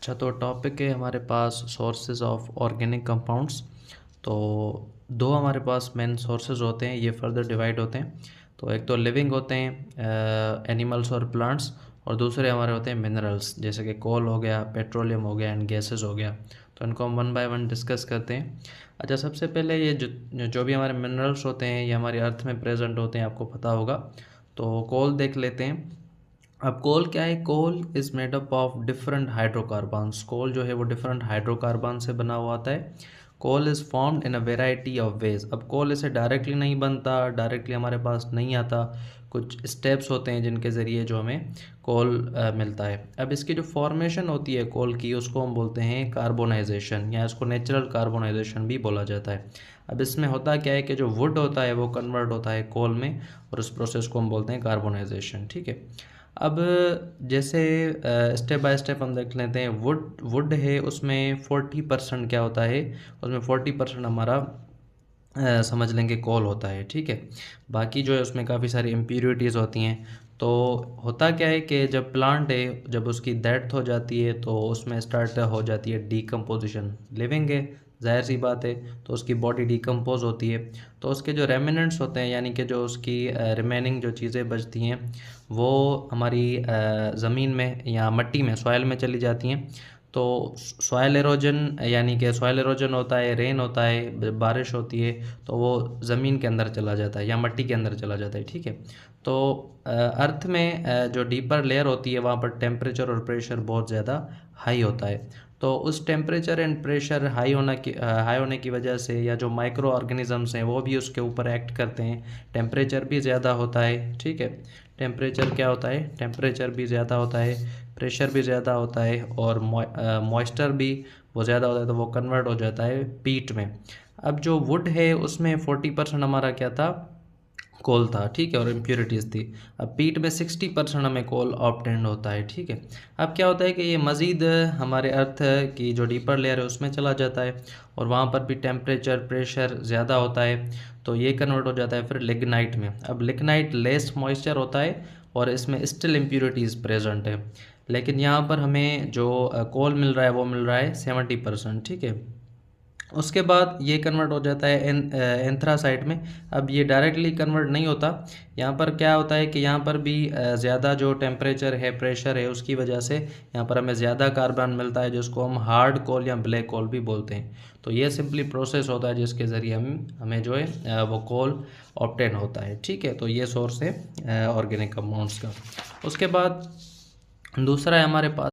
अच्छा, तो टॉपिक है हमारे पास सोर्सेज ऑफ ऑर्गेनिक कंपाउंड्स। तो दो हमारे पास मेन सोर्सेज होते हैं, ये फर्दर डिवाइड होते हैं। तो एक तो लिविंग होते हैं एनिमल्स और प्लांट्स, और दूसरे हमारे होते हैं मिनरल्स, जैसे कि कोल हो गया, पेट्रोलियम हो गया एंड गैसेस हो गया। तो इनको हम वन बाय वन डिस्कस करते हैं। अच्छा, सबसे पहले ये जो भी हमारे मिनरल्स होते हैं ये हमारी अर्थ में प्रेजेंट होते हैं, आपको पता होगा। तो कोल देख लेते हैं। अब कोल क्या है? Coal is made up of different hydrocarbons. Coal जो है वो डिफरेंट हाइड्रोकार्बन से बना हुआ आता है। Coal is formed in a variety of ways. अब कोल ऐसे डायरेक्टली नहीं बनता, डायरेक्टली हमारे पास नहीं आता। कुछ स्टेप्स होते हैं जिनके ज़रिए जो हमें कोल मिलता है। अब इसकी जो फॉर्मेशन होती है कोल की, उसको हम बोलते हैं कार्बोनाइजेशन, या इसको नेचुरल कार्बोनाइजेशन भी बोला जाता है। अब इसमें होता क्या है कि जो वुड होता है वो कन्वर्ट होता है कोल में, और उस प्रोसेस को हम बोलते हैं कार्बोनाइजेशन। ठीक है। अब जैसे स्टेप बाय स्टेप हम देख लेते हैं। वुड वुड है, उसमें 40% क्या होता है? उसमें 40% हमारा समझ लेंगे कोल होता है। ठीक है। बाकी जो है उसमें काफ़ी सारी इम्प्योरिटीज़ होती हैं। तो होता क्या है कि जब प्लांट है, जब उसकी डेथ हो जाती है तो उसमें स्टार्ट हो जाती है डीकम्पोजिशन। लिविंग है, जाहिर सी बात है, तो उसकी बॉडी डीकम्पोज होती है। तो उसके जो रेमिनेंट्स होते हैं, यानी कि जो उसकी रिमेनिंग जो चीज़ें बचती हैं, वो हमारी ज़मीन में या मिट्टी में, सॉइल में चली जाती हैं। तो सॉइल एरोजन, यानी कि सॉइल एरोजन होता है, रेन होता है, बारिश होती है, तो वो ज़मीन के अंदर चला जाता है या मिट्टी के अंदर चला जाता है। ठीक है। तो अर्थ में जो डीपर लेयर होती है वहाँ पर टेम्परेचर और प्रेशर बहुत ज़्यादा हाई होता है। तो उस टेम्परेचर एंड प्रेशर हाई होने की वजह से, या जो माइक्रो ऑर्गेनिज़म्स हैं वो भी उसके ऊपर एक्ट करते हैं। टेम्परेचर भी ज़्यादा होता है। ठीक है। टेम्परेचर क्या होता है? टेम्परेचर भी ज़्यादा होता है, प्रेशर भी ज़्यादा होता है, और मॉइस्चर भी वो ज़्यादा होता है, तो वो कन्वर्ट हो जाता है पीट में। अब जो वुड है उसमें 40% हमारा क्या था? कोल था। ठीक है, और इम्प्योरिटीज़ थी। अब पीट में 60% हमें कोल ऑब्टेन्ड होता है। ठीक है। अब क्या होता है कि ये मज़ीद हमारे अर्थ की जो डीपर लेयर है उसमें चला जाता है, और वहाँ पर भी टेम्परेचर प्रेशर ज़्यादा होता है, तो ये कन्वर्ट हो जाता है फिर लिग्नाइट में। अब लिग्नाइट लेस मॉइस्चर होता है और इसमें स्टिल इम्प्योरिटीज़ प्रेजेंट है, लेकिन यहाँ पर हमें जो कोल मिल रहा है वो मिल रहा है 70%। ठीक है। उसके बाद ये कन्वर्ट हो जाता है एंथ्रासाइट में। अब ये डायरेक्टली कन्वर्ट नहीं होता। यहाँ पर क्या होता है कि यहाँ पर भी ज़्यादा जो टेम्परेचर है, प्रेशर है, उसकी वजह से यहाँ पर हमें ज़्यादा कार्बन मिलता है, जिसको हम हार्ड कोल या ब्लैक कोल भी बोलते हैं। तो ये सिंपली प्रोसेस होता है जिसके ज़रिए हमें जो है वो कोल ऑब्टेन होता है। ठीक है। तो ये सोर्स है ऑर्गेनिक कंपाउंड्स का। उसके बाद दूसरा है हमारे पास